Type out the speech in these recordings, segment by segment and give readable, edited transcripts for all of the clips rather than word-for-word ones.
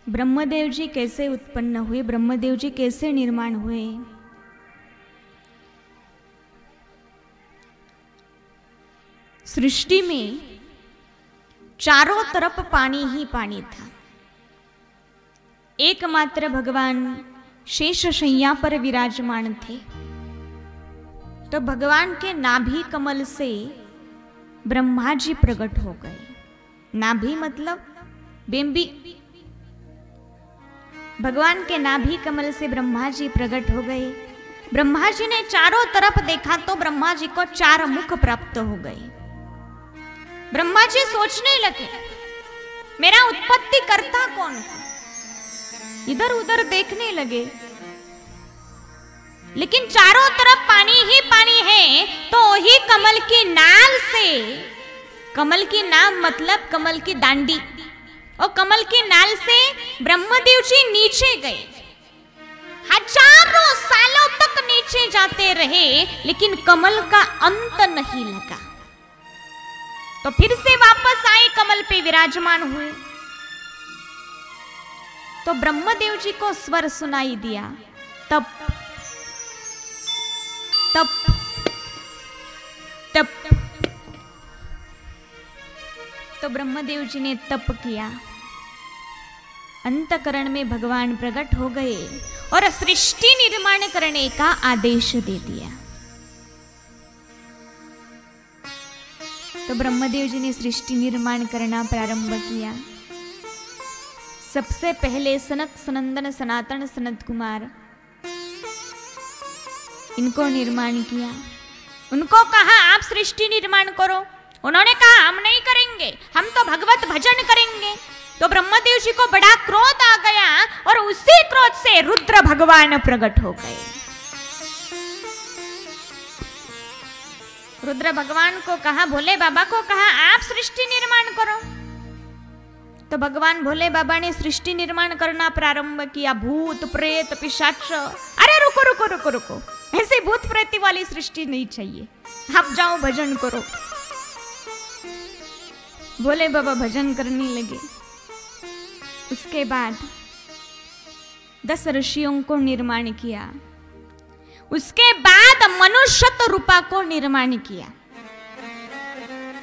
ब्रह्मदेव जी कैसे उत्पन्न हुए, ब्रह्मदेव जी कैसे निर्माण हुए। सृष्टि में चारों तरफ पानी ही पानी था। एकमात्र भगवान शेष शैया पर विराजमान थे। तो भगवान के नाभि कमल से ब्रह्मा जी प्रकट हो गए। नाभि मतलब बिंबी। भगवान के नाभि कमल से ब्रह्मा जी प्रकट हो गए। ब्रह्मा जी ने चारों तरफ देखा तो ब्रह्मा जी को 4 मुख प्राप्त हो गए। ब्रह्मा जी सोचने लगे मेरा उत्पत्ति करता कौन है। इधर उधर देखने लगे, लेकिन चारों तरफ पानी ही पानी है। तो ही कमल की नाल से, कमल की नाम मतलब कमल की दांडी, और कमल की नाल से ब्रह्मदेव जी नीचे गए। हजारों सालों तक नीचे जाते रहे, लेकिन कमल का अंत नहीं लगा। तो फिर से वापस आए, कमल पे विराजमान हुए। तो ब्रह्मदेव जी को स्वर सुनाई दिया, तप तप तप। तो ब्रह्मदेव जी ने तप किया। अंतकरण में भगवान प्रकट हो गए और सृष्टि निर्माण करने का आदेश दे दिया। तो ब्रह्मदेव जी ने सृष्टि निर्माण करना प्रारंभ किया। सबसे पहले सनक सनंदन सनातन सनत कुमार, इनको निर्माण किया। उनको कहा आप सृष्टि निर्माण करो। उन्होंने कहा हम नहीं करेंगे, हम तो भगवत भजन करेंगे। तो ब्रह्मदेव जी को बड़ा क्रोध आ गया और उसी क्रोध से रुद्र भगवान प्रकट हो गए। रुद्र भगवान को कहा, भोले बाबा को कहा आप सृष्टि निर्माण करो। तो भगवान भोले बाबा ने सृष्टि निर्माण करना प्रारंभ किया। भूत प्रेत पिशाच। अरे रुको रुको रुको रुको, ऐसी भूत प्रेत वाली सृष्टि नहीं चाहिए, आप जाओ भजन करो। भोले बाबा भजन करने लगे। उसके बाद 10 ऋषियों को निर्माण किया। उसके बाद मनुष्य रूपा को निर्माण किया।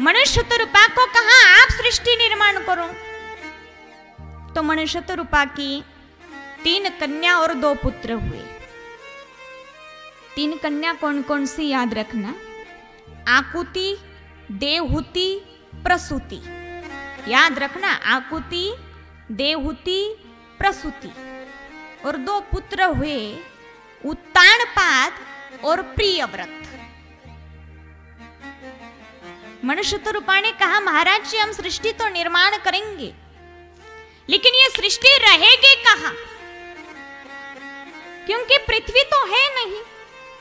मनुष्य रूपा को कहा आप सृष्टि निर्माण करो। तो मनुष्य रूपा की 3 कन्या और 2 पुत्र हुए। 3 कन्या कौन कौन सी याद रखना, आकुति, देवहूति, प्रसूति। याद रखना, आकुति, देवहूति, प्रसूति। और 2 पुत्र हुए, उत्तानपाद और प्रियव्रत। मनुष्य रूपा ने कहा महाराज जी हम सृष्टि तो निर्माण करेंगे, लेकिन ये सृष्टि रहेगी कहां, क्योंकि पृथ्वी तो है नहीं।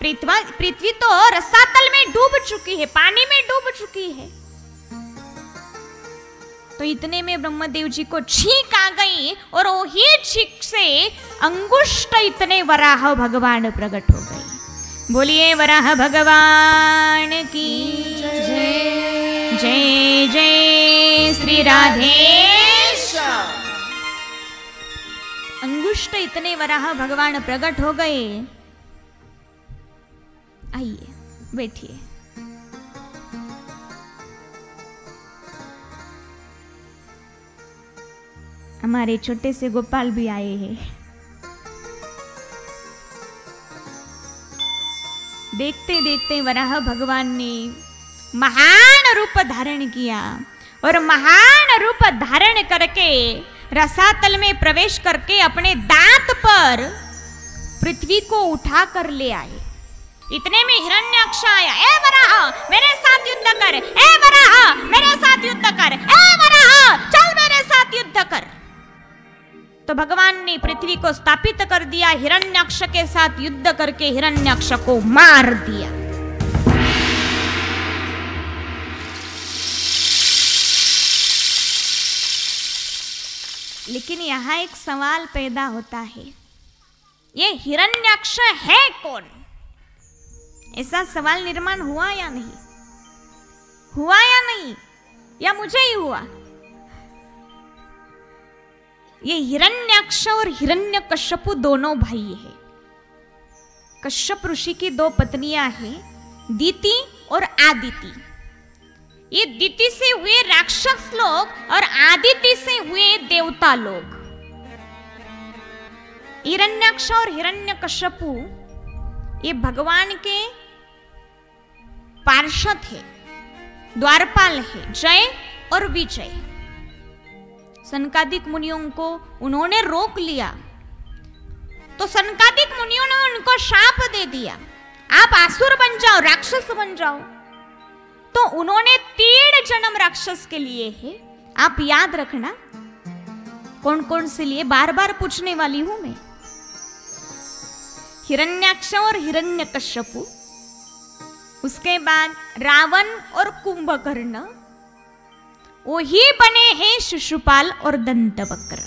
पृथ्वी तो रसातल में डूब चुकी है, पानी में डूब चुकी है। तो इतने में ब्रह्मदेव जी को छींक आ गई और वही छींक से अंगुष्ठ इतने वराह भगवान प्रकट हो गए। बोलिए वराह भगवान की जय। जय जय श्री राधेश। अंगुष्ठ इतने वराह भगवान प्रकट हो गए। आइए बैठिए। हमारे छोटे से गोपाल भी आए हैं। देखते देखते वराह भगवान ने महान रूप धारण किया और महान रूप धारण करके रसातल में प्रवेश करके अपने दांत पर पृथ्वी को उठा कर ले आए। इतने में हिरण्याक्ष आया। ए वराह मेरे साथ युद्ध कर, ए वराह मेरे साथ युद्ध कर, ए वराह चल मेरे साथ युद्ध कर। तो भगवान ने पृथ्वी को स्थापित कर दिया। हिरण्याक्ष के साथ युद्ध करके हिरण्याक्ष को मार दिया। लेकिन यहां एक सवाल पैदा होता है, ये हिरण्याक्ष है कौन? ऐसा सवाल निर्माण हुआ या नहीं? हुआ या नहीं? या मुझे ही हुआ? ये हिरण्याक्ष हिरण्याक्ष और हिरण्यकश्यपु दोनों भाई हैं। कश्यप ऋषि की दो पत्नियां हैं, दीति और आदिति। ये दीति से हुए राक्षस लोग और आदिति से हुए देवता लोग। हिरण्याक्ष और हिरण्यकश्यपु ये भगवान के पार्षद है, द्वारपाल है, जय और विजय। सनकादिक मुनियों को उन्होंने रोक लिया तो सनकादिक मुनियों ने उनको शाप दे दिया, आप आसुर बन जाओ, राक्षस बन जाओ। तो उन्होंने 3 जन्म राक्षस के लिए है, आप याद रखना कौन कौन से लिए, बार बार पूछने वाली हूं मैं। हिरण्याक्ष और हिरण्यकश्यपु, उसके बाद रावण और कुंभकर्ण, वही बने हैं शिशुपाल और दंतवक्र।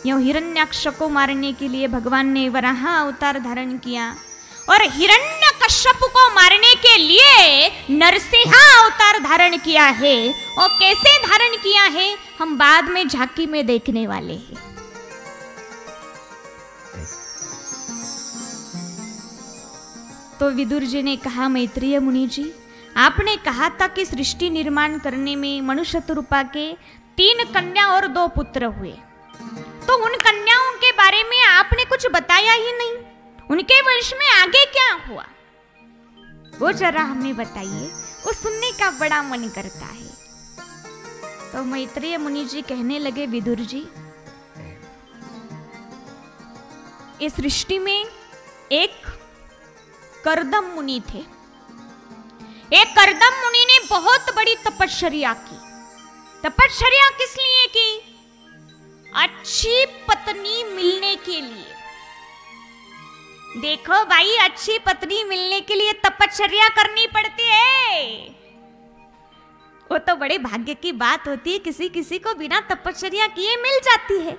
यह हिरण्याक्ष को मारने के लिए भगवान ने वराह अवतार धारण किया और हिरण्यकश्यप को मारने के लिए नरसिंह अवतार धारण किया है। और कैसे धारण किया है हम बाद में झांकी में देखने वाले हैं। तो विदुर जी ने कहा, मैत्रेय मुनि जी, आपने कहा था कि सृष्टि निर्माण करने में मनुष्य रूपा के 3 कन्या और 2 पुत्र हुए, तो उन कन्याओं के बारे में आपने कुछ बताया ही नहीं। उनके वंश में आगे क्या हुआ वो जरा हमें बताइए, वो सुनने का बड़ा मन करता है। तो मैत्रेय मुनि जी कहने लगे, विदुर जी, इस सृष्टि में एक कर्दम मुनि थे। एक कर्दम मुनि ने बहुत बड़ी तपश्चर्या की। तपश्चर्या किस लिए की? अच्छी पत्नी मिलने के लिए। देखो भाई, अच्छी पत्नी मिलने के लिए तपश्चर्या करनी पड़ती है। वो तो बड़े भाग्य की बात होती है, किसी किसी को बिना तपश्चर्या किए मिल जाती है।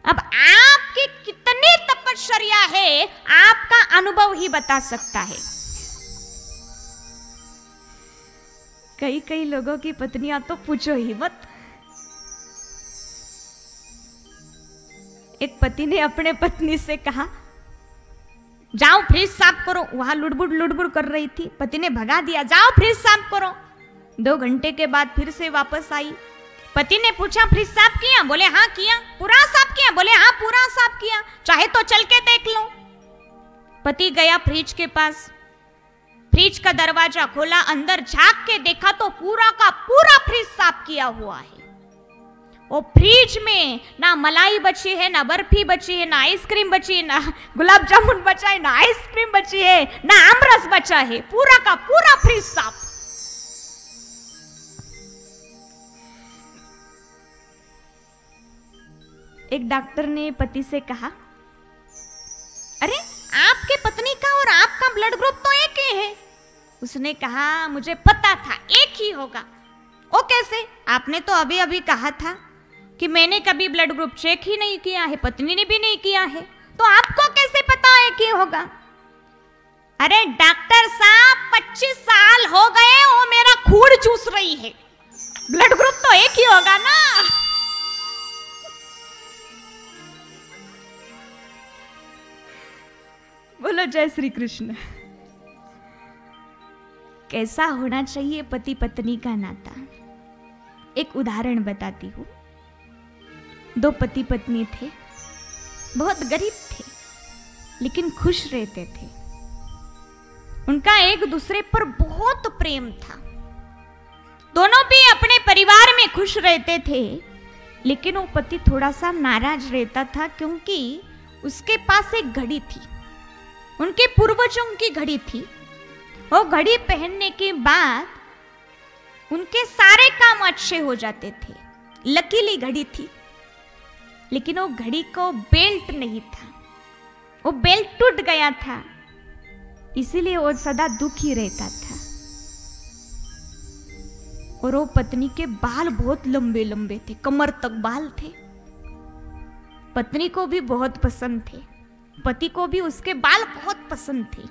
अब आपकी कितनी तपश्चर्या है आपका अनुभव ही बता सकता है। कई कई लोगों की पत्नियां तो पूछो ही मत। एक पति ने अपने पत्नी से कहा, जाओ फ्रिज साफ करो। वहां लुड़बुड़ कर रही थी, पति ने भगा दिया, जाओ फ्रिज साफ करो। 2 घंटे के बाद फिर से वापस आई। पति ने पूछा, फ्रिज साफ किया? बोले हाँ किया। पूरा साफ किया? बोले हाँ पूरा साफ किया। चाहे तो चल के देख लो। पति गया फ्रिज के पास, फ्रिज का दरवाजा खोला, अंदर झांक के देखा तो पूरा का पूरा फ्रिज साफ किया हुआ है। वो फ्रिज में ना मलाई बची है, ना बर्फी बची है, ना आइसक्रीम बची है, ना गुलाब जामुन बचा है, ना आइसक्रीम बची है, ना आमरस बचा है। पूरा का पूरा फ्रिज साफ। एक डॉक्टर ने पति से कहा, अरे आपके पत्नी का और आपका ब्लड ग्रुप तो एक ही है। उसने कहा, मुझे पता था एक ही होगा। ओ कैसे? आपने तो अभी अभी कहा था कि मैंने कभी ब्लड ग्रुप चेक ही नहीं किया है, पत्नी ने भी नहीं किया है, तो आपको कैसे पता है कि होगा? अरे डॉक्टर साहब, 25 साल हो गए वो मेरा खून चूस रही है, ब्लड ग्रुप तो एक ही होगा ना। बोलो जय श्री कृष्ण। कैसा होना चाहिए पति पत्नी का नाता? एक उदाहरण बताती हूं। 2 पति पत्नी थे, बहुत गरीब थे लेकिन खुश रहते थे। उनका एक दूसरे पर बहुत प्रेम था। दोनों भी अपने परिवार में खुश रहते थे, लेकिन वो पति थोड़ा सा नाराज रहता था क्योंकि उसके पास एक घड़ी थी, उनके पूर्वजों की घड़ी थी। वो घड़ी पहनने के बाद उनके सारे काम अच्छे हो जाते थे, लकीली घड़ी थी। लेकिन वो घड़ी को बेल्ट नहीं था, वो बेल्ट टूट गया था, इसीलिए वो सदा दुखी रहता था। और वो पत्नी के बाल बहुत लंबे लंबे थे, कमर तक बाल थे। पत्नी को भी बहुत पसंद थे, पति को भी उसके बाल बहुत पसंद थे।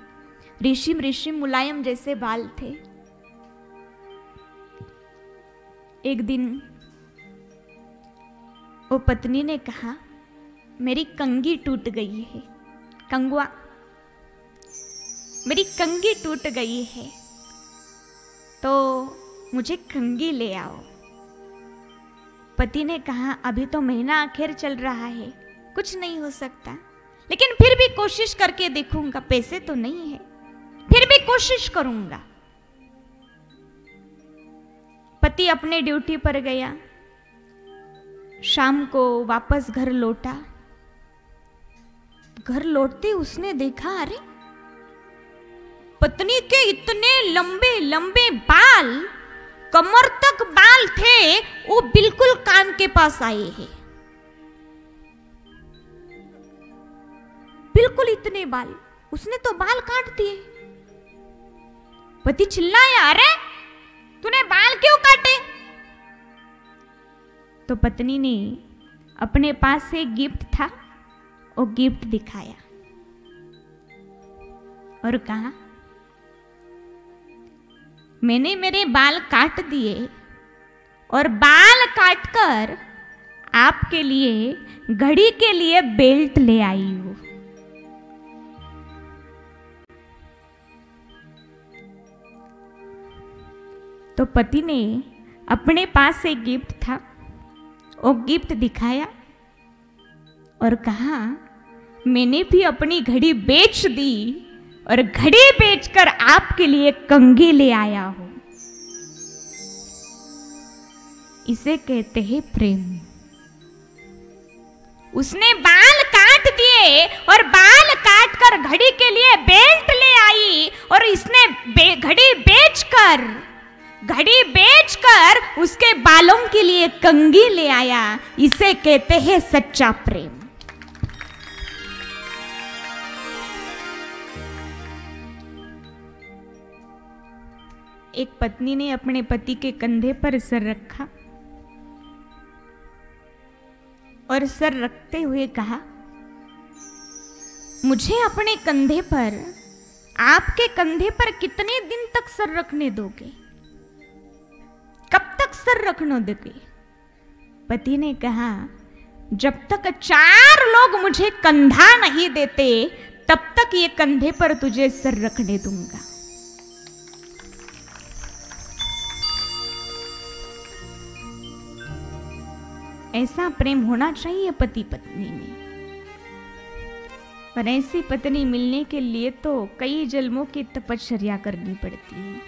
रेशम रेशम मुलायम जैसे बाल थे। एक दिन वो पत्नी ने कहा, मेरी कंघी टूट गई है, कंगवा, मेरी कंघी टूट गई है, तो मुझे कंघी ले आओ। पति ने कहा, अभी तो महीना आखिर चल रहा है, कुछ नहीं हो सकता, लेकिन फिर भी कोशिश करके देखूंगा। पैसे तो नहीं है, फिर भी कोशिश करूंगा। पति अपने ड्यूटी पर गया, शाम को वापस घर लौटा। घर लौटते उसने देखा, अरे पत्नी के इतने लंबे लंबे बाल, कमर तक बाल थे, वो बिल्कुल कान के पास आए हैं, बिल्कुल इतने बाल। उसने तो बाल काट दिए। पति चिल्लाया, अरे तूने बाल क्यों काटे? तो पत्नी ने अपने पास से गिफ्ट था, वो गिफ्ट दिखाया और कहा, मैंने मेरे बाल काट दिए और बाल काटकर आपके लिए घड़ी के लिए बेल्ट ले आई हूं। तो पति ने अपने पास से गिफ्ट था, वो गिफ्ट दिखाया और कहा, मैंने भी अपनी घड़ी बेच दी और घड़ी बेचकर आपके लिए कंघी ले आया हूं। इसे कहते हैं प्रेम। उसने बाल काट दिए और बाल काटकर घड़ी के लिए बेल्ट ले आई, और इसने घड़ी बेचकर उसके बालों के लिए कंघी ले आया। इसे कहते हैं सच्चा प्रेम। एक पत्नी ने अपने पति के कंधे पर सर रखा और सर रखते हुए कहा, मुझे अपने कंधे पर, आपके कंधे पर कितने दिन तक सर रखने दोगे? कब तक सर रखने दोगे? पति ने कहा, जब तक 4 लोग मुझे कंधा नहीं देते, तब तक ये कंधे पर तुझे सर रखने दूंगा। ऐसा प्रेम होना चाहिए पति पत्नी में। पर ऐसी पत्नी मिलने के लिए तो कई जन्मों की तपस्या करनी पड़ती है।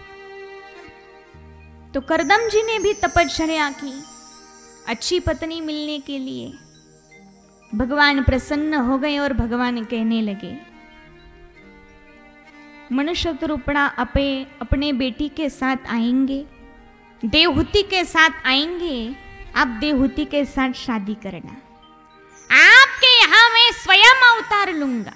तो करदम जी ने भी तपस्या की अच्छी पत्नी मिलने के लिए। भगवान प्रसन्न हो गए और भगवान कहने लगे, मनुष्यरूपणा अपने बेटी के साथ आएंगे, देवहूति के साथ आएंगे, आप देवहूति के साथ शादी करना। आपके यहां मैं स्वयं अवतार लूंगा।